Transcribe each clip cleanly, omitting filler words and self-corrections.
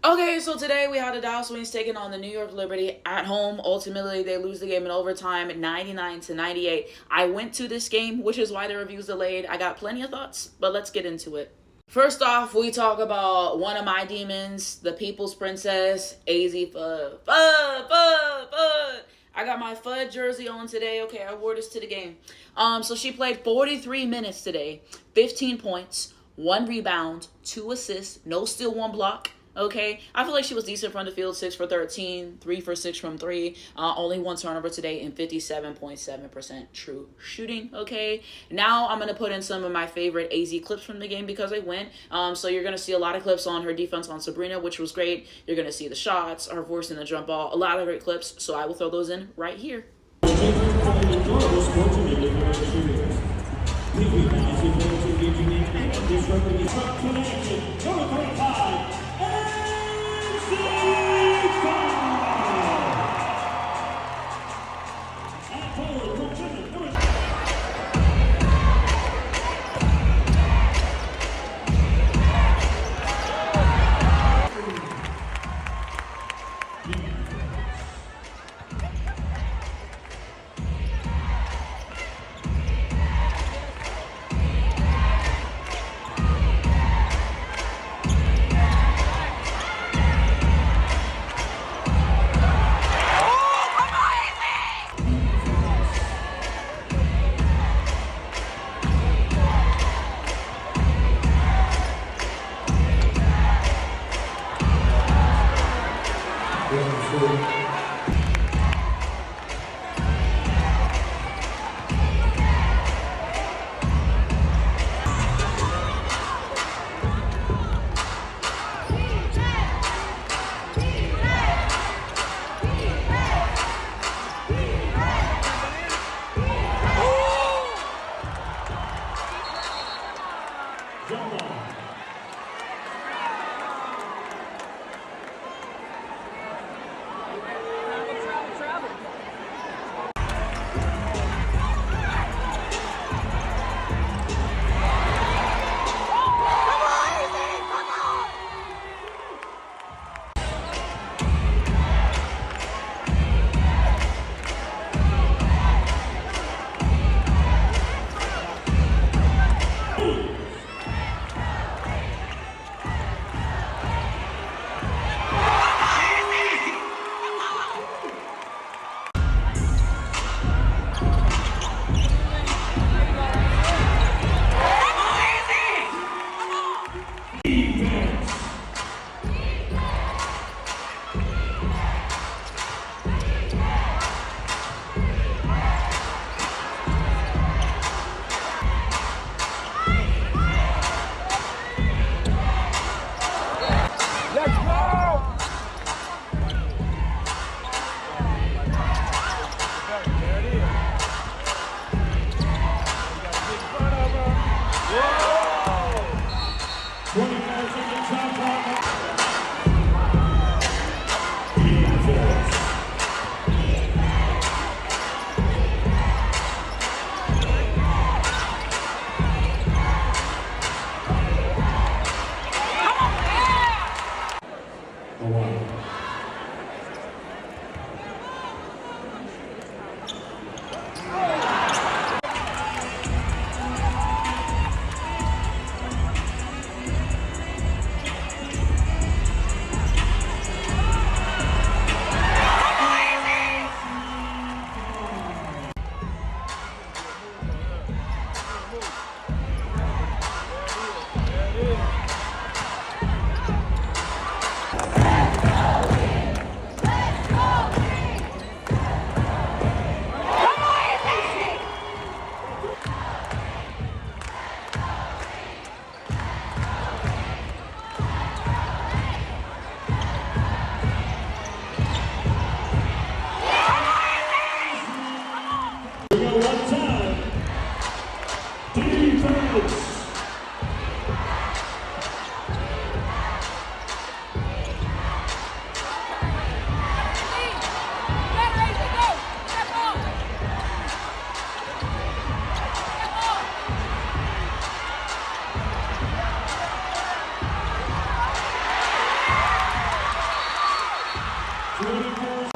Okay, so today we had the Dallas Wings taking on the New York Liberty at home. Ultimately, they lose the game in overtime, 99-98. I went to this game, which is why the review's delayed. I got plenty of thoughts, but let's get into it. First off, we talk about one of my demons, the People's Princess, AZ Fudd. I got my Fudd jersey on today. Okay, I wore this to the game. So she played 43 minutes today, 15 points, 1 rebound, 2 assists, no steal, 1 block. Okay, I feel like she was decent from the field, 6 for 13, 3 for 6 from 3, only 1 turnover today, and 57.7% true shooting. Okay, now I'm going to put in some of my favorite AZ clips from the game because they went. So you're going to see a lot of clips on her defense on Sabrina, which was great. You're going to see the shots, her forcing the jump ball, a lot of great clips. So I will throw those in right here.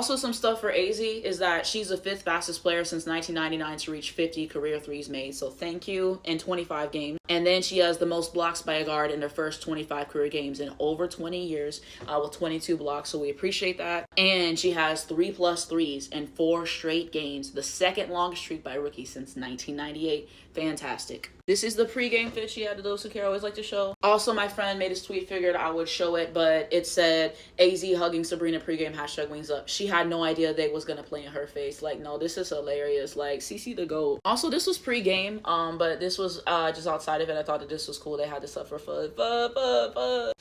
Also, some stuff for AZ is that she's the 5th fastest player since 1999 to reach 50 career threes made. So thank you, in 25 games. And then she has the most blocks by a guard in her first 25 career games in over 20 years with 22 blocks. So we appreciate that. And she has 3+ threes in 4 straight games, the 2nd longest streak by a rookie since 1998. Fantastic. This is the pregame fit she had to those who care always like to show. Also, my friend made his tweet, figured I would show it, but it said AZ hugging Sabrina pregame, #wings up. She had no idea they was gonna play in her face. Like, no, this is hilarious. Like, CC the GOAT. Also, this was pregame, but this was just outside of it. I thought that this was cool. They had this up for fun.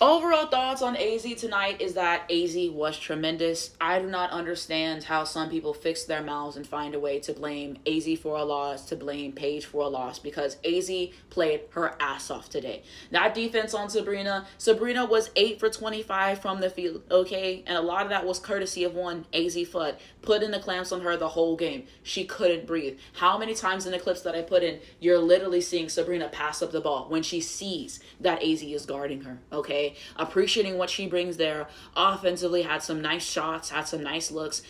Overall thoughts on AZ tonight is that AZ was tremendous. I do not understand how some people fix their mouths and find a way to blame AZ for a loss, to blame Paige for a loss, because AZ played her ass off today. That defense on Sabrina was 8 for 25 from the field, okay? And a lot of that was courtesy of one AZ Fudd. Put in the clamps on her the whole game. She couldn't breathe. How many times in the clips that I put in, you're literally seeing Sabrina pass up the ball when she sees that AZ is guarding her, okay? Appreciating what she brings there. Offensively, had some nice shots, had some nice looks.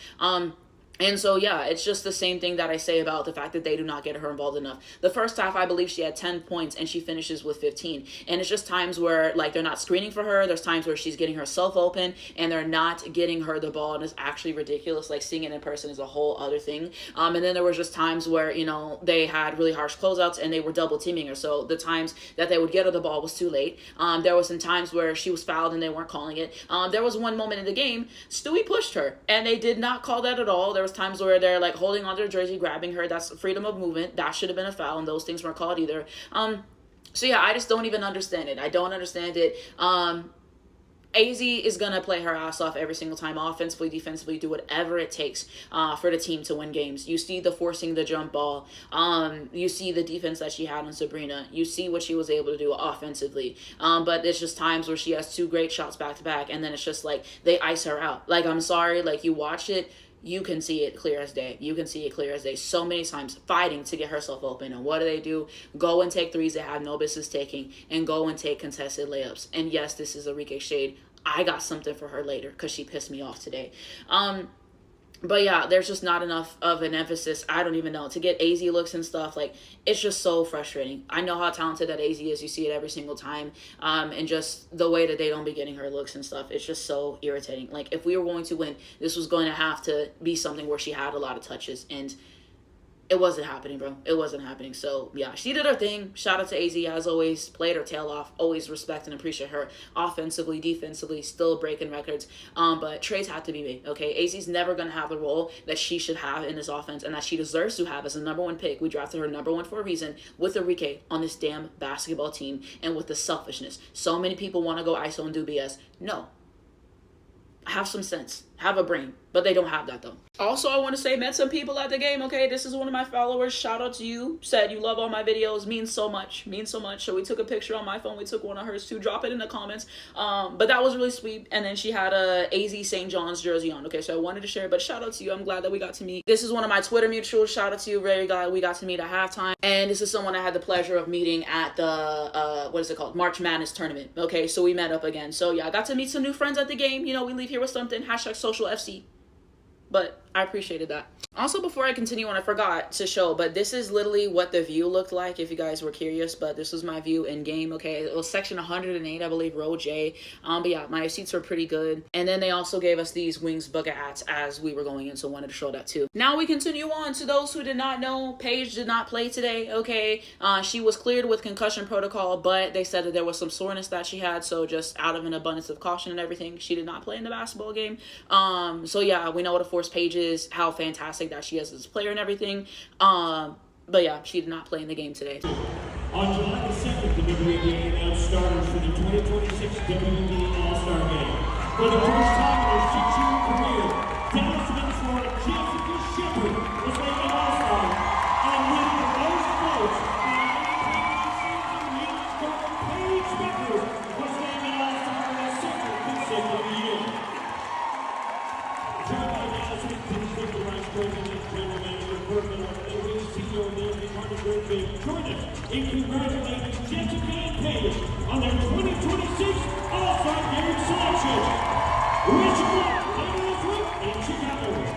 And so, yeah, it's just the same thing that I say about the fact that they do not get her involved enough. The first half, I believe she had 10 points and she finishes with 15. And it's just times where, like, they're not screening for her. There's times where she's getting herself open and they're not getting her the ball. And it's actually ridiculous. Like, seeing it in person is a whole other thing. And then there was just times where, you know, they had really harsh closeouts and they were double teaming her. So the times that they would get her the ball was too late. There was some times where she was fouled and they weren't calling it. There was one moment in the game, Stewie pushed her and they did not call that at all. There was times where they're like holding onto her jersey, grabbing her. That's freedom of movement. That should have been a foul, and those things weren't called either. So yeah, I just don't even understand it. I don't understand it. AZ is going to play her ass off every single time, offensively, defensively, do whatever it takes for the team to win games. You see the forcing the jump ball. You see the defense that she had on Sabrina. You see what she was able to do offensively. But it's just times where she has 2 great shots back to back, and then it's just like they ice her out. Like, I'm sorry, like, you watch it, you can see it clear as day. You can see it clear as day. So many times fighting to get herself open. And what do? Go and take threes they have no business taking and go and take contested layups. And yes, this is Arike shade. I got something for her later because she pissed me off today. But yeah, there's just not enough of an emphasis. I don't even know. To get AZ looks and stuff, like, it's just so frustrating. I know how talented that AZ is. You see it every single time. And just the way that they don't be getting her looks and stuff, it's just so irritating. Like, if we were going to win, this was going to have to be something where she had a lot of touches. And it wasn't happening, bro. It wasn't happening. So, yeah, she did her thing. Shout out to AZ, as always. Played her tail off. Always respect and appreciate her. Offensively, defensively, still breaking records. But trades have to be made, okay? AZ's never going to have the role that she should have in this offense and that she deserves to have as a #1 pick. We drafted her #1 for a reason with Arike on this damn basketball team and with the selfishness. So many people want to go ISO and do BS. No. Have some sense. Have a brain. But they don't have that, though. Also, I want to say, met some people at the game, okay? This is one of my followers. Shout out to you. Said you love all my videos. Means so much. Means so much. So we took a picture on my phone. We took one of hers too. Drop it in the comments. But that was really sweet. And then she had a AZ St. John's jersey on, okay? So I wanted to share, but shout out to you. I'm glad that we got to meet. This is one of my Twitter mutuals. Shout out to you. Very glad we got to meet at halftime. And this is someone I had the pleasure of meeting at the, what is it called? March Madness tournament, okay? So we met up again. So yeah, I got to meet some new friends at the game. You know, we leave here with something. #SocialFC. But I appreciated that. Also, before I continue on, I forgot to show, but this is literally what the view looked like, if you guys were curious. But this was my view in game, okay? It was section 108, I believe, row J. But yeah, my seats were pretty good. And then they also gave us these Wings bucket hats as we were going in, so wanted to show that too. Now we continue on. To those who did not know, Paige did not play today, okay? She was cleared with concussion protocol, but they said that there was some soreness that she had, so just out of an abundance of caution and everything, she did not play in the basketball game. So yeah, we know what a force Paige is, how fantastic that she is as a player and everything. But yeah, she did not play in the game today. On July the 2nd, the WNBA announced starters for the 2026 WNBA All-Star Game. For the first time in her 6-year career, Dallas Minnesota Jessica Shepard was named an All-Star and winning the most votes by any team in the season. Paige Beckers was named an All-Star for the 2nd consecutive year. Joined by Dallas Executive Vice President, General Manager, Berkeley, CEO of the NBA, join us in congratulating Jessica and Paige on their 2026 All-Star Game selection. Richard, in Chicago.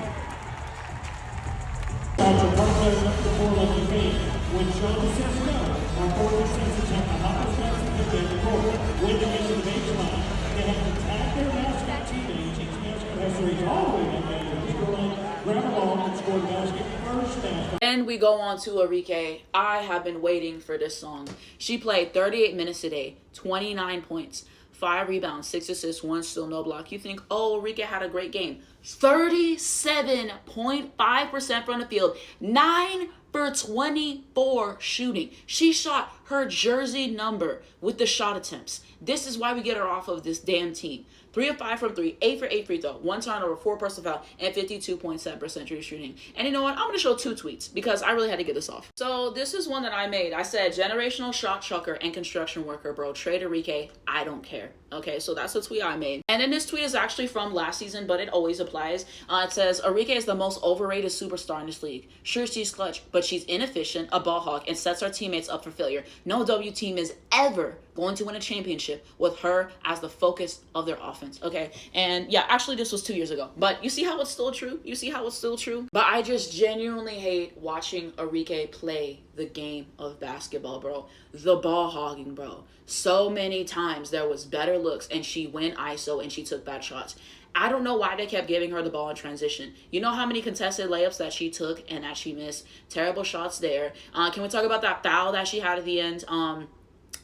up before like you came. When Sean says no, our forward sets attempt the hottest shots in the game court. When they get to the baseline, they have to tag their mascot teammate. Each mascot has to reach all the way down there to the score line, grab a ball, and score the basket first down. And we go on to Arike. I have been waiting for this song. She played 38 minutes today, 29 points, 5 rebounds, 6 assists, 1 steal, no block. You think, oh, Arike had a great game. 37.5% from the field, 9 for 24 shooting. She shot her jersey number with the shot attempts. This is why we get her off of this damn team. 3 of 5 from 3, 8 for 8 free throw, 1 turnover, 4 personal foul, and 52.7% true shooting. And you know what? I'm going to show 2 tweets because I really had to get this off. So this is one that I made. I said, generational shot chucker and construction worker, bro. Trade Arike. I don't care. Okay, so that's the tweet I made. And then this tweet is actually from last season, but it always applies. It says, Arike is the most overrated superstar in this league. Sure, she's clutch, but she's inefficient, a ball hawk, and sets our teammates up for failure. No W team is ever going to win a championship with her as the focus of their offense. Okay, and yeah, actually this was 2 years ago, but you see how it's still true? You see how it's still true? But I just genuinely hate watching Arike play the game of basketball, bro. The ball hogging, bro. So many times there was better looks and she went ISO and she took bad shots. I don't know why they kept giving her the ball in transition. You know how many contested layups that she took and that she missed? Terrible shots there. Can we talk about that foul that she had at the end?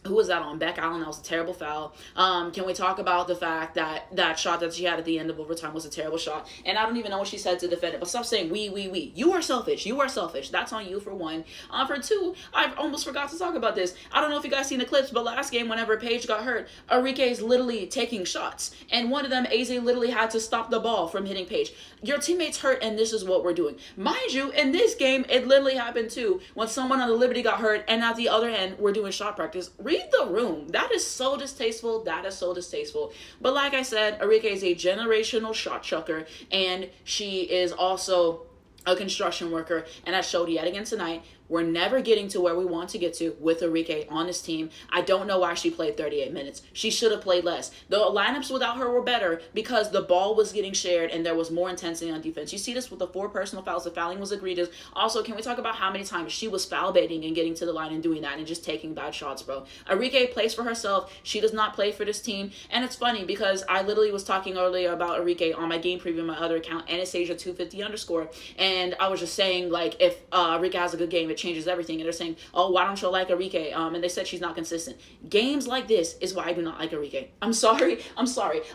Who was that on? Beck Allen. That was a terrible foul. Can we talk about the fact that that shot that she had at the end of overtime was a terrible shot? And I don't even know what she said to defend it, but stop saying we. You are selfish. You are selfish. That's on you for one. For two, I almost forgot to talk about this. I don't know if you guys seen the clips, but last game, whenever Paige got hurt, Arike is literally taking shots. And one of them, AZ literally had to stop the ball from hitting Paige. Your teammate's hurt, and this is what we're doing. Mind you, in this game, it literally happened too. When someone on the Liberty got hurt, and at the other end, we're doing shot practice. Read the room. That is so distasteful. That is so distasteful. But like I said, Arike is a generational shot chucker, and she is also a construction worker, and I showed yet again tonight. We're never getting to where we want to get to with Arike on this team. I don't know why she played 38 minutes. She should have played less. The lineups without her were better because the ball was getting shared and there was more intensity on defense. You see this with the 4 personal fouls. The fouling was egregious. Also, can we talk about how many times she was foul baiting and getting to the line and doing that and just taking bad shots, bro? Arike plays for herself. She does not play for this team. And it's funny because I literally was talking earlier about Arike on my game preview, my other account, Anastasia250_. And I was just saying, like, if Arike has a good game, it changes everything. And they're saying, oh, why don't you like Arike? And they said she's not consistent. Games like this is why I do not like Arike. I'm sorry.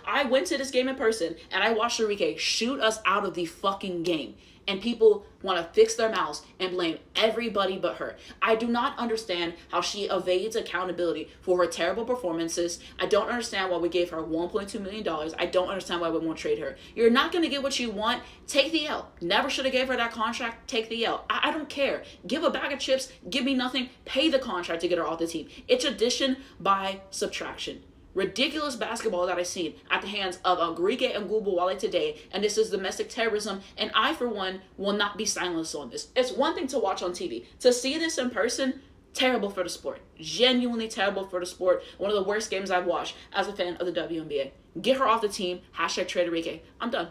I went to this game in person and I watched Arike shoot us out of the fucking game. And people want to fix their mouths and blame everybody but her. I do not understand how she evades accountability for her terrible performances. I don't understand why we gave her $1.2 million. I don't understand why we won't trade her. You're not going to get what you want. Take the L. Never should have gave her that contract. Take the L. I don't care. Give a bag of chips. Give me nothing. Pay the contract to get her off the team. It's addition by subtraction. Ridiculous basketball that I've seen at the hands of Arike and Ogunbowale today, and this is domestic terrorism, and I, for one, will not be silenced on this. It's one thing to watch on TV. To see this in person, terrible for the sport. Genuinely terrible for the sport. One of the worst games I've watched as a fan of the WNBA. Get her off the team. Hashtag trade Arike. I'm done.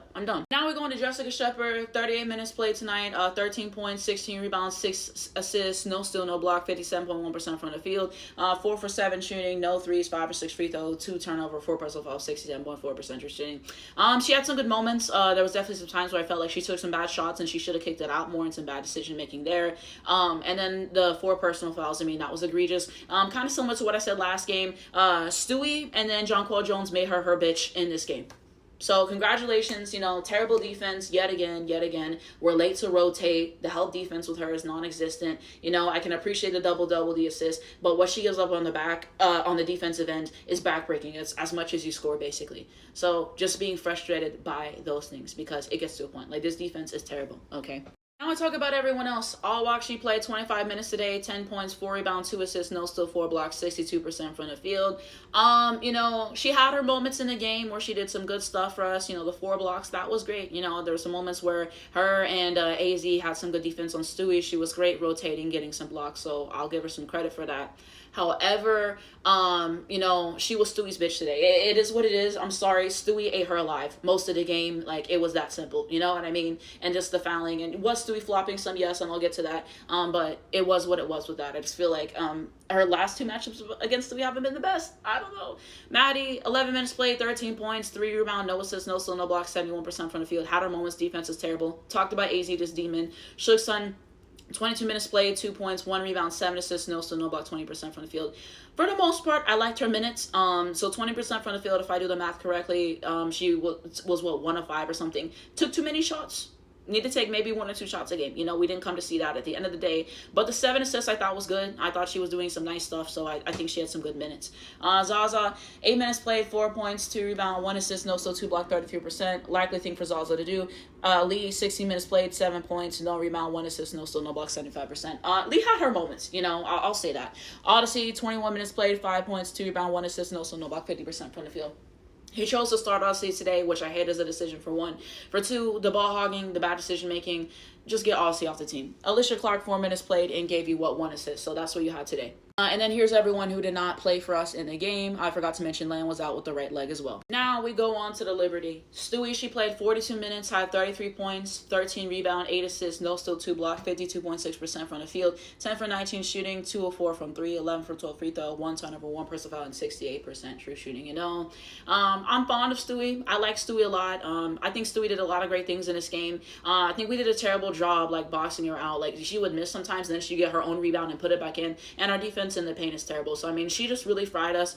Now we're going to Jessica Shepard. 38 minutes played tonight. 13 points, 16 rebounds, 6 assists, no steal, no block, 57.1% from the field. 4 for 7 shooting, no threes, 5 for 6 free throws, 2 turnover, 4 personal fouls, 67.4% shooting. She had some good moments. There was definitely some times where I felt like she took some bad shots and she should have kicked it out more and some bad decision making there. And then the 4 personal fouls, I mean, that was egregious. Kind of similar to what I said last game. Stewie and then Jonquel Jones made her bitch in this game. So congratulations, terrible defense yet again. We're late to rotate. The help defense with her is non-existent. I can appreciate the double, the assist, but what she gives up on the back, on the defensive end is backbreaking. It's as much as you score, basically. So just being frustrated by those things because it gets to a point. Like, this defense is terrible, okay? Now I talk about everyone else. All walk, she played 25 minutes today, 10 points, 4 rebounds, 2 assists, no steal, 4 blocks, 62% from the field. She had her moments in the game where she did some good stuff for us. The 4 blocks, that was great. There were some moments where her and AZ had some good defense on Stewie. She was great rotating, getting some blocks, so I'll give her some credit for that. However, you know, she was Stewie's bitch today. It is what it is. I'm sorry. Stewie ate her alive most of the game. Like, it was that simple. You know what I mean? And just the fouling. And was Stewie flopping some? Yes, and I'll get to that. But it was what it was with that. I just feel like her last two matchups against Stewie haven't been the best. I don't know. Maddie, 11 minutes played, 13 points, 3 rebound, no assists, no steal, no blocks, 71% from the field. Had her moments. Defense is terrible. Talked about AZ, this demon. Shook's son, 22 minutes played, 2 points, 1 rebound, 7 assists, no steal, no block, 20% from the field. For the most part, I liked her minutes. So 20% from the field, if I do the math correctly, she was what, 1 of 5 or something. Took too many shots. Need to take maybe 1 or 2 shots a game. You know, we didn't come to see that at the end of the day. But the 7 assists I thought was good. I thought she was doing some nice stuff, so I think she had some good minutes. Zaza, 8 minutes played, 4 points, 2 rebound, 1 assist, no steal, 2 block, 33%. Likely thing for Zaza to do. Lee, 16 minutes played, 7 points, no rebound, 1 assist, no steal, no block, 75%. Lee had her moments, you know, I'll say that. Odyssey, 21 minutes played, 5 points, 2 rebound, 1 assist, no steal, no block, 50% from the field. He chose to start Odyssey today, which I hate as a decision for 1. For 2, the ball hogging, the bad decision making. Just get Odyssey off the team. Alicia Clark, 4 minutes played and gave you, 1 assist. So that's what you had today. And then here's everyone who did not play for us in the game. I forgot to mention Lan was out with the right leg as well. Now we go on to the Liberty. Stewie, she played 42 minutes, had 33 points, 13 rebound, 8 assists, no steal, 2 block, 52.6% from the field, 10 for 19 shooting, 2 of 4 from 3, 11 for 12 free throw, 1 turnover, 1 personal foul, and 68% true shooting. You know, I'm fond of Stewie. I like Stewie a lot. I think Stewie did a lot of great things in this game. I think we did a terrible job like boxing her out. Like, she would miss sometimes, and then she'd get her own rebound and put it back in. And our defense in the paint is terrible. So I mean, she just really fried us.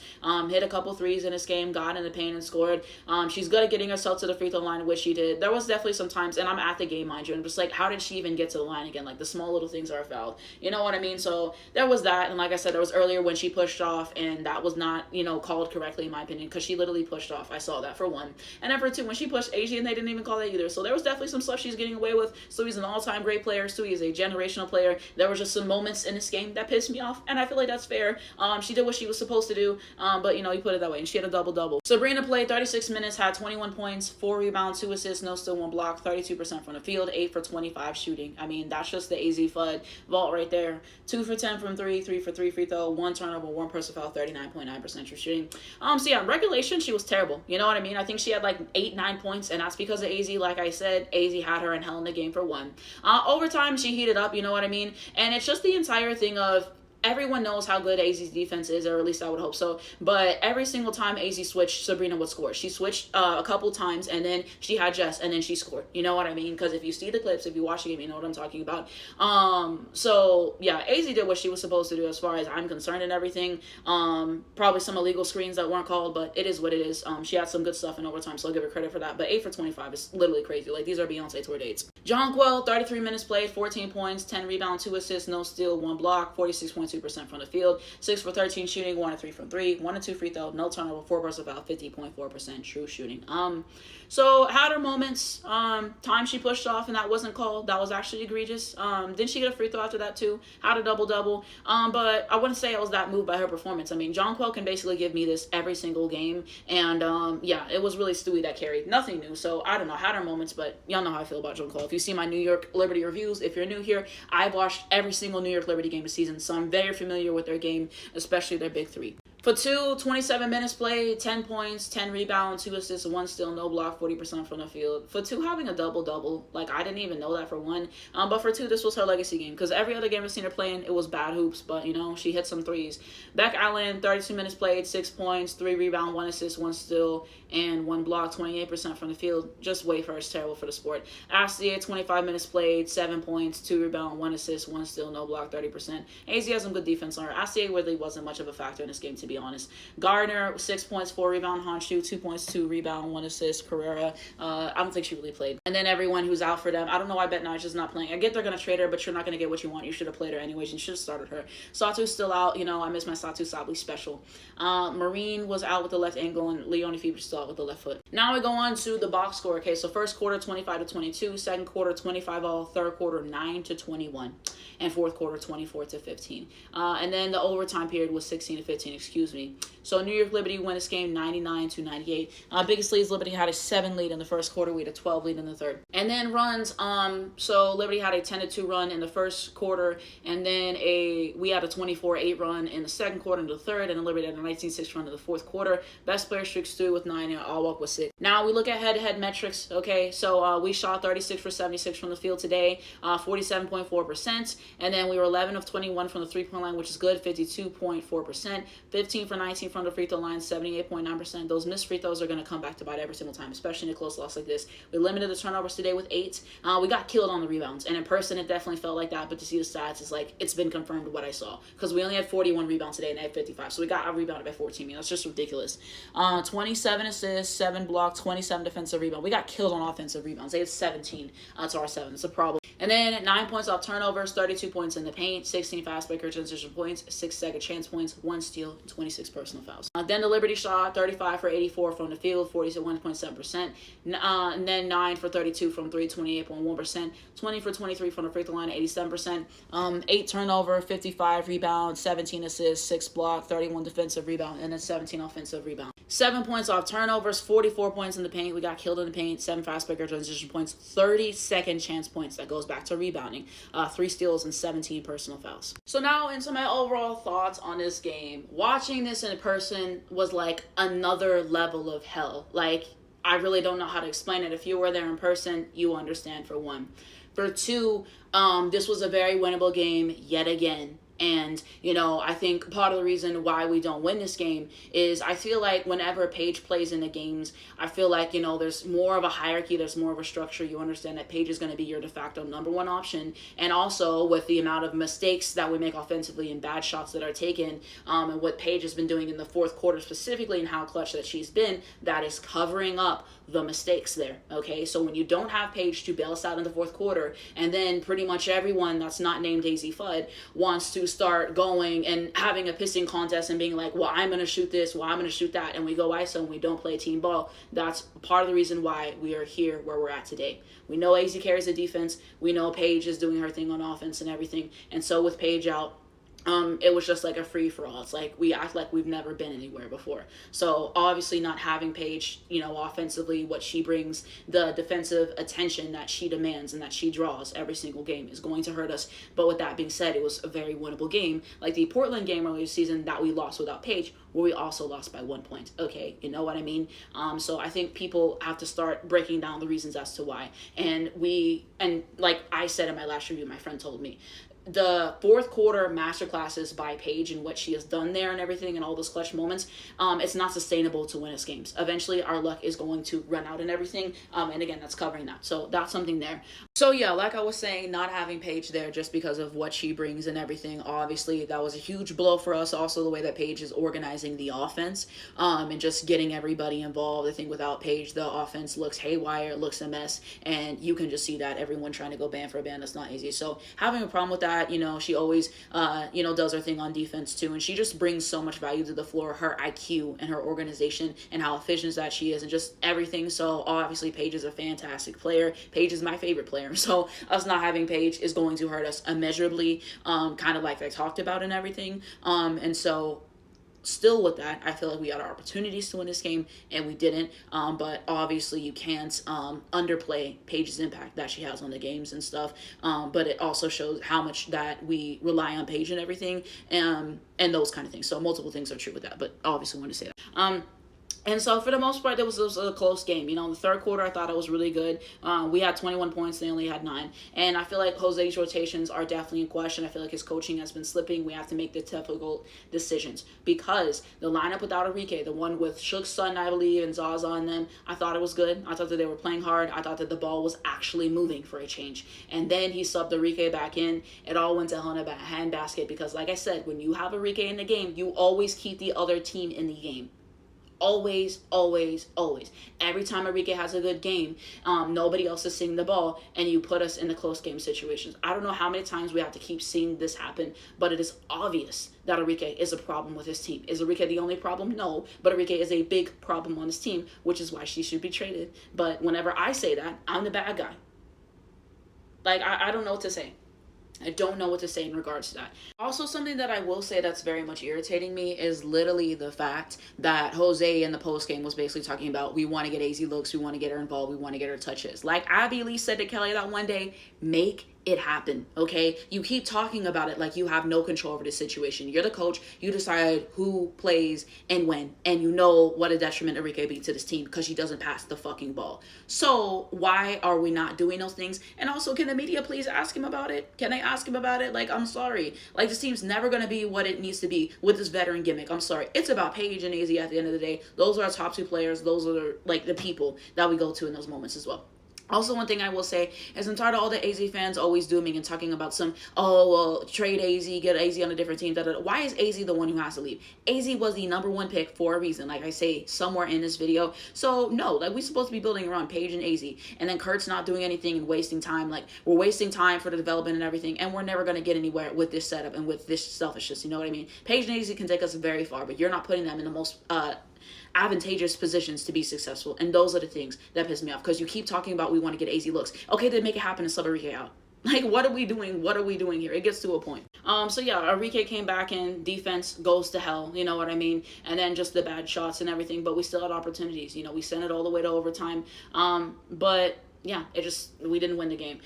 Hit a couple threes in this game, got in the paint and scored. She's good at getting herself to the free throw line, which she did. There was definitely some times, and I'm at the game, mind you, and I'm just like, how did she even get to the line again? Like, the small little things are fouled. You know what I mean? So there was that, and like I said, there was earlier when she pushed off, and that was not, you know, called correctly in my opinion, because she literally pushed off. I saw that for 1. And then for 2, when she pushed Asian, they didn't even call that either. So there was definitely some stuff she's getting away with. Stewie's an all-time great player. Stewie is a generational player. There was just some moments in this game that pissed me off, and I feel like that's fair. She did what she was supposed to do, but you know, you put it that way, and she had a double-double. Sabrina played 36 minutes, had 21 points, 4 rebounds, 2 assists, no steal, 1 block, 32% from the field, 8 for 25 shooting. I mean, that's just the AZ FUD vault right there. 2 for 10 from 3, 3 for 3 free throw, 1 turnover, 1 personal foul, 39.9% true shooting. So yeah, in regulation, she was terrible. You know what I mean? I think she had like 8-9 points, and that's because of AZ. Like I said, AZ had her in hell in the game for 1. Overtime, she heated up, you know what I mean? And it's just the entire thing of, everyone knows how good AZ's defense is, or at least I would hope so. But every single time AZ switched, Sabrina would score. She switched a couple times, and then she had Jess, and then she scored. You know what I mean? Because if you see the clips, if you watch the game, you know what I'm talking about. So yeah, AZ did what she was supposed to do as far as I'm concerned and everything. Probably some illegal screens that weren't called, but it is what it is. She had some good stuff in overtime, so I'll give her credit for that. But 8 for 25 is literally crazy. Like, these are Beyonce tour dates. Jonquil, 33 minutes played, 14 points, 10 rebounds, 2 assists, no steal, 1 block, 46.2% from the field, 6 for 13 shooting, 1 of 3 from 3, 1 of 2 free throw, no turnover, 4 personal foul, 50.4% true shooting. So had her moments. Time she pushed off and that wasn't called. That was actually egregious. Didn't she get a free throw after that too? Had a double-double. But I wouldn't say I was that moved by her performance. I mean, Jonquil can basically give me this every single game. And yeah, it was really Stewie that carried. Nothing new. So I don't know. Had her moments, but y'all know how I feel about Jonquil. If you see my New York Liberty reviews, if you're new here, I watched every single New York Liberty game this season. So I'm very familiar with their game, especially their big 3. For 2, 27 minutes played, 10 points, 10 rebounds, 2 assists, 1 steal, no block, 40% from the field. For 2, having a double-double, like, I didn't even know that for 1. But for 2, this was her legacy game. Because every other game I've seen her playing, it was bad hoops. But, you know, she hit some threes. Beck Allen, 32 minutes played, 6 points, 3 rebounds, 1 assist, 1 steal, and 1 block, 28% from the field. Just way first, terrible for the sport. Astia, 25 minutes played, 7 points, 2 rebounds, 1 assist, 1 steal, no block, 30%. AZ has some good defense on her. Astia really wasn't much of a factor in this game, to be honest. Gardner, 6 points, 4 rebound. Honshu, 2 points, 2 rebound, 1 assist. Carrera, I don't think she really played. And then everyone who's out for them, I don't know why Bet Nigel's not playing. I get they're going to trade her, but you're not going to get what you want. You should have played her anyways. You should have started her. Satu's still out. You know, I miss my Satu Sabli special. Marine was out with the left ankle, and Leonie Fever still out with the left foot. Now we go on to the box score. Okay, so first quarter, 25-22. Second quarter, 25 all. Third quarter, 9-21. And fourth quarter, 24-15. And then the overtime period was 16-15. Excuse excuse me. So New York Liberty won this game 99-98. Biggest leads, Liberty had a 7 lead in the first quarter. We had a 12 lead in the third. And then runs, so Liberty had a 10-2 run in the first quarter, and then we had a 24-8 run in the second quarter and the third, and then Liberty had a 19-6 run in the fourth quarter. Best player streaks 3 with 9, and all walk with 6. Now we look at head-to-head metrics, okay? So we shot 36 for 76 from the field today, 47.4%, and then we were 11 of 21 from the three-point line, which is good, 52.4%, 15 for 19 from the free throw line, 78.9%. Those missed free throws are going to come back to bite every single time, especially in a close loss like this. We limited the turnovers today with 8. We got killed on the rebounds, and in person it definitely felt like that, but to see the stats is like, it's been confirmed what I saw, because we only had 41 rebounds today and I had 55, so we got out-rebounded by 14. That's just ridiculous. 27 assists, 7 blocks, 27 defensive rebounds. We got killed on offensive rebounds. They had 17 to our 7. It's a problem. And then 9 points off turnovers, 32 points in the paint, 16 fast breaker transition points, 6 second chance points, 1 steal, and 26 personal fouls. Then the Liberty shot 35 for 84 from the field, 41.7%. And then 9 for 32 from 3, 28.1%. 20 for 23 from the free throw line, 87%. 8 turnover, 55 rebounds, 17 assists, 6 block, 31 defensive rebound, and then 17 offensive rebound. 7 points off turnovers, 44 points in the paint. We got killed in the paint, 7 fast breaker transition points, 30 second chance points. That goes back to rebounding, 3 steals, and 17 personal fouls. So now into my overall thoughts on this game. Watching this in person was like another level of hell. Like, I really don't know how to explain it. If you were there in person, you understand, for one. For two, this was a very winnable game yet again. And, you know, I think part of the reason why we don't win this game is I feel like whenever Paige plays in the games, I feel like, you know, there's more of a hierarchy, there's more of a structure. You understand that Paige is going to be your de facto number one option. And also with the amount of mistakes that we make offensively and bad shots that are taken, and what Paige has been doing in the fourth quarter specifically and how clutch that she's been, that is covering up the mistakes there, okay? So when you don't have Paige to bail us out in the fourth quarter, and then pretty much everyone that's not named Daisy Fudd wants to start going and having a pissing contest and being like, well, I'm going to shoot this, well, I'm going to shoot that, and we go ISO and we don't play team ball, that's part of the reason why we are here where we're at today. We know AZ carries the defense. We know Paige is doing her thing on offense and everything. And so with Paige out, it was just like a free-for-all. It's like we act like we've never been anywhere before. So obviously not having Paige, you know, offensively, what she brings, the defensive attention that she demands and that she draws every single game is going to hurt us. But with that being said, it was a very winnable game. Like the Portland game earlier this season that we lost without Paige, where we also lost by 1 point. Okay, you know what I mean? So I think people have to start breaking down the reasons as to why. And like I said in my last review, my friend told me, the fourth quarter masterclasses by Paige and what she has done there and everything and all those clutch moments, it's not sustainable to win us games. Eventually, our luck is going to run out and everything, and again, that's covering that. So that's something there. So yeah, like I was saying, not having Paige there just because of what she brings and everything, obviously, that was a huge blow for us. Also, the way that Paige is organizing the offense and just getting everybody involved. I think without Paige, the offense looks haywire, it looks a mess, and you can just see that everyone trying to go band for a band, that's not easy. So having a problem with that, you know, she always, you know, does her thing on defense too. And she just brings so much value to the floor, her IQ and her organization and how efficient that she is and just everything. So obviously Paige is a fantastic player. Paige is my favorite player. So us not having Paige is going to hurt us immeasurably, kind of like I talked about and everything. And so still with that, I feel like we had our opportunities to win this game and we didn't, but obviously you can't underplay Paige's impact that she has on the games and stuff, but it also shows how much that we rely on Paige and everything, and those kind of things. So multiple things are true with that, but obviously want to say that. And so for the most part, it was a close game. You know, in the third quarter, I thought it was really good. We had 21 points. They only had 9. And I feel like Jose's rotations are definitely in question. I feel like his coaching has been slipping. We have to make the difficult decisions because the lineup without Arike, the one with Shook's son, I believe, and Zaza on them, I thought it was good. I thought that they were playing hard. I thought that the ball was actually moving for a change. And then he subbed Arike back in. It all went to hell in a handbasket because, like I said, when you have Arike in the game, you always keep the other team in the game. Always, always, always. Every time Arike has a good game, nobody else is seeing the ball, and you put us in the close game situations. I don't know how many times we have to keep seeing this happen, but it is obvious that Arike is a problem with his team. Is Arike the only problem? No, but Arike is a big problem on his team, which is why she should be traded. But whenever I say that, I'm the bad guy. Like, I don't know what to say. I don't know what to say in regards to that. Also, something that I will say that's very much irritating me is literally the fact that Jose in the post game was basically talking about, we want to get AZ looks, we want to get her involved, we want to get her touches. Like Abby Lee said to Kelly that one day, make it happen, okay? You keep talking about it like you have no control over the situation. You're the coach. You decide who plays and when, and you know what a detriment Arike be to this team because she doesn't pass the fucking ball. So why are we not doing those things? And also, can the media please ask him about it? Can they ask him about it? Like, I'm sorry. Like, this team's never going to be what it needs to be with this veteran gimmick. I'm sorry. It's about Paige and AZ at the end of the day. Those are our top two players. Those are, like, the people that we go to in those moments as well. Also, one thing I will say is I'm tired of all the AZ fans always dooming and talking about some, oh, well, trade AZ, get AZ on a different team. Why is AZ the one who has to leave? AZ was the #1 pick for a reason, like I say somewhere in this video. So, no, like, we're supposed to be building around Paige and AZ. And then Kurt's not doing anything and wasting time. Like, we're wasting time for the development and everything. And we're never going to get anywhere with this setup and with this selfishness. You know what I mean? Paige and AZ can take us very far, but you're not putting them in the most advantageous positions to be successful. And those are the things that piss me off, because you keep talking about we want to get AZ looks. Okay, then make it happen and sub Arike out. Like, what are we doing? What are we doing here? It gets to a point. So yeah, Arike came back in, defense goes to hell, you know what I mean? And then just the bad shots and everything, but we still had opportunities. You know, we sent it all the way to overtime. But yeah, we didn't win the game.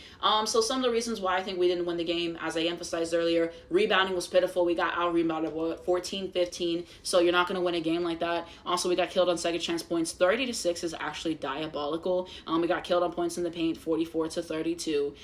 So some of the reasons why I think we didn't win the game, as I emphasized earlier, rebounding was pitiful. We got out-rebounded, 14-15, so you're not going to win a game like that. Also, we got killed on second chance points. 30-6 is actually diabolical. We got killed on points in the paint, 44-32.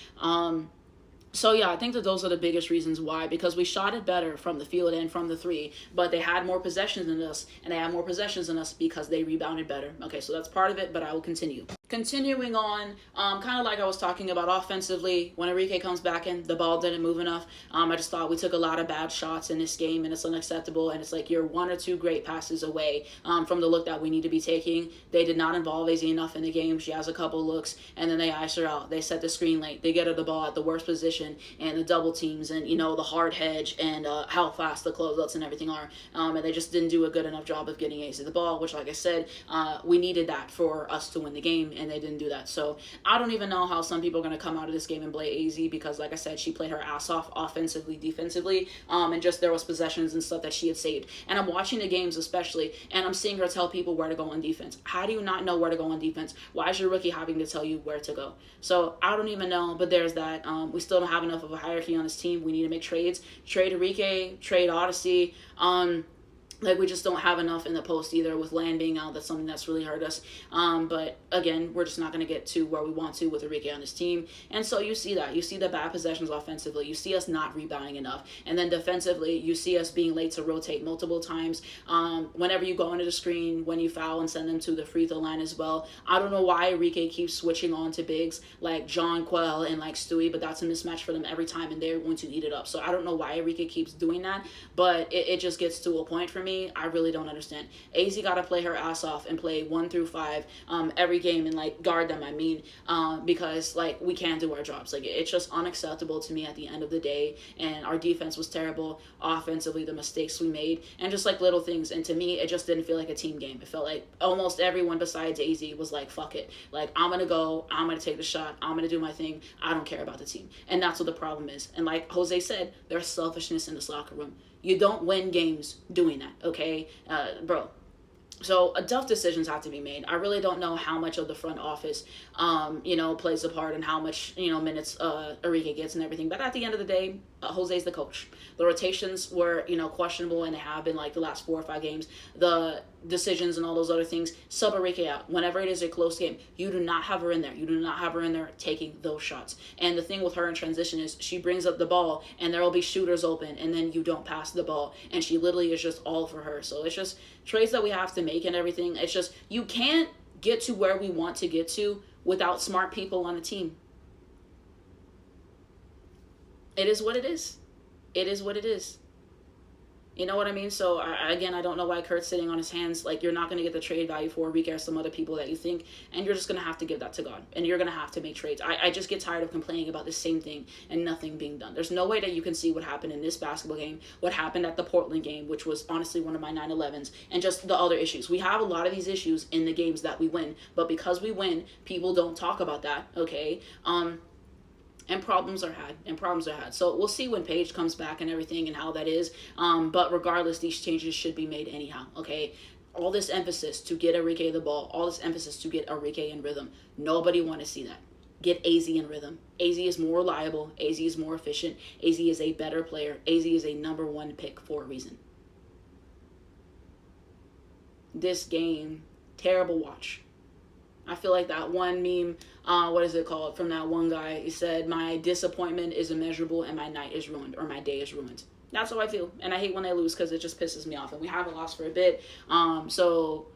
So yeah, I think that those are the biggest reasons why, because we shot it better from the field and from the three, but they had more possessions than us, and they had more possessions than us because they rebounded better. Okay, so that's part of it, but I will continue. Continuing on, kind of like I was talking about offensively, when Arike comes back in, the ball didn't move enough. I just thought we took a lot of bad shots in this game, and it's unacceptable, and it's like you're one or two great passes away from the look that we need to be taking. They did not involve AZ enough in the game. She has a couple looks, and then they ice her out. They set the screen late. They get her the ball at the worst position, and the double teams, and, you know, the hard hedge, and how fast the closeouts and everything are. And they just didn't do a good enough job of getting AZ the ball, which, like I said, we needed that for us to win the game, and they didn't do that. So I don't even know how some people are going to come out of this game and blame AZ, because, like I said, she played her ass off offensively, defensively, and just there was possessions and stuff that she had saved. And I'm watching the games especially, and I'm seeing her tell people where to go on defense. How do you not know where to go on defense? Why is your rookie having to tell you where to go? So I don't even know, but there's that. We still don't have enough of a hierarchy on this team. We need to make trades. Trade Arike, trade Odyssey. Like, we just don't have enough in the post either, with Land being out. That's something that's really hurt us. But again, we're just not going to get to where we want to with Arike on this team. And so you see that. You see the bad possessions offensively. You see us not rebounding enough. And then defensively, you see us being late to rotate multiple times. Whenever you go into the screen, when you foul and send them to the free throw line as well. I don't know why Arike keeps switching on to bigs like John Quell and like Stewie, but that's a mismatch for them every time, and they're going to eat it up. So I don't know why Arike keeps doing that, but it just gets to a point for me. I really don't understand. AZ got to play her ass off and play 1 through 5 every game, and like guard them, because like we can't do our jobs. Like, it's just unacceptable to me at the end of the day. And our defense was terrible. Offensively, the mistakes we made, and just like little things. And to me, it just didn't feel like a team game. It felt like almost everyone besides AZ was like, fuck it. Like, I'm going to go. I'm going to take the shot. I'm going to do my thing. I don't care about the team. And that's what the problem is. And like Jose said, there's selfishness in this locker room. You don't win games doing that, okay? Bro. So tough decisions have to be made. I really don't know how much of the front office, plays a part, and how much, minutes Arike gets and everything. But at the end of the day, Jose's the coach. The rotations were, questionable, and they have been like the last 4 or 5 games. The decisions and all those other things, sub Arike out. Whenever it is a close game, you do not have her in there. You do not have her in there taking those shots. And the thing with her in transition is she brings up the ball, and there will be shooters open, and then you don't pass the ball. And she literally is just all for her. So it's just trades that we have to make and everything. It's just, you can't get to where we want to get to without smart people on the team. It is what it is. It is what it is. You know what I mean? So, I don't know why Kurt's sitting on his hands. Like, you're not going to get the trade value for Arike or some other people that you think, and you're just going to have to give that to God. And you're going to have to make trades. I just get tired of complaining about the same thing and nothing being done. There's no way that you can see what happened in this basketball game, what happened at the Portland game, which was honestly one of my 9/11s, and just the other issues. We have a lot of these issues in the games that we win, but because we win, people don't talk about that, okay? And problems are had. So we'll see when Paige comes back and everything and how that is. But regardless, these changes should be made anyhow, okay? All this emphasis to get Arike the ball, all this emphasis to get Arike in rhythm. Nobody want to see that. Get AZ in rhythm. AZ is more reliable. AZ is more efficient. AZ is a better player. AZ is a #1 pick for a reason. This game, terrible watch. I feel like that one meme, what is it called, from that one guy, he said, my disappointment is immeasurable and my night is ruined, or my day is ruined. That's how I feel. And I hate when they lose because it just pisses me off. And we haven't lost for a bit. So,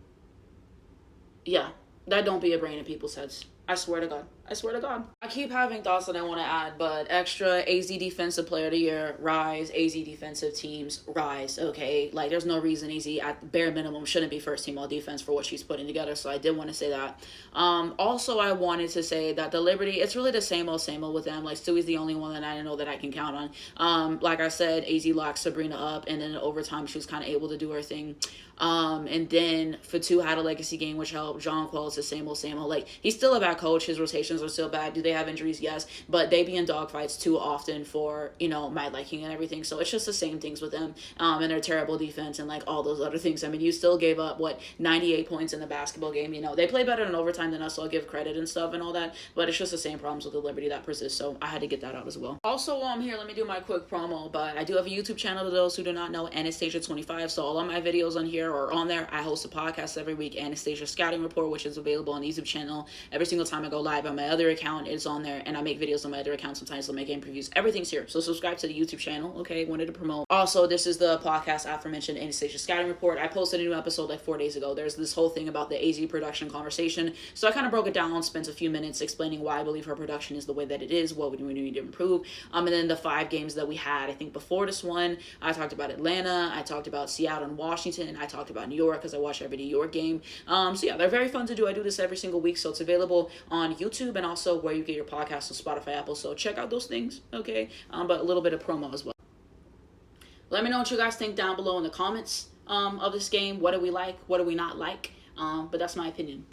yeah, that don't be a brain in people's heads. I swear to God. I swear to God. I keep having thoughts that I want to add, but extra AZ Defensive Player of the Year, rise. AZ Defensive Teams, rise. Okay, like there's no reason AZ at bare minimum shouldn't be first team all defense for what she's putting together. So I did want to say that. Also, I wanted to say that the Liberty, it's really the same old with them. Like Stewie's the only one that I know that I can count on. Like I said, AZ locked Sabrina up, and then in overtime she was kind of able to do her thing. And then Fatu had a legacy game, which helped. John Quell's the same old. Like, he's still a bad coach. His rotations are still bad. Do they have injuries? Yes. But they be in dogfights too often for, my liking and everything. So it's just the same things with them. And their terrible defense and, like, all those other things. I mean, you still gave up, 98 points in the basketball game. They play better in overtime than us, so I'll give credit and stuff and all that. But it's just the same problems with the Liberty that persist. So I had to get that out as well. Also, while I'm here, let me do my quick promo. But I do have a YouTube channel to those who do not know, Anastasia25. So all of my videos on here or on there. I host a podcast every week, Anastasia Scouting Report, which is available on the YouTube channel. Every single time I go live on my other account, it's on there, and I make videos on my other account sometimes. I'll make game previews. Everything's here. So subscribe to the YouTube channel. Okay, wanted to promote. Also, this is the podcast aforementioned Anastasia Scouting Report. I posted a new episode like 4 days ago. There's this whole thing about the AZ production conversation. So I kind of broke it down, spent a few minutes explaining why I believe her production is the way that it is, what we need to improve. And then the 5 games that we had, I think before this one, I talked about Atlanta, I talked about Seattle and Washington, I talked about New York because I watch every New York game. So yeah, they're very fun to do. I do this every single week, so it's available on YouTube and also where you get your podcasts, so Spotify, Apple. So check out those things, okay? But a little bit of promo as well. Let me know what you guys think down below in the comments of this game. What do we like? What do we not like? But that's my opinion.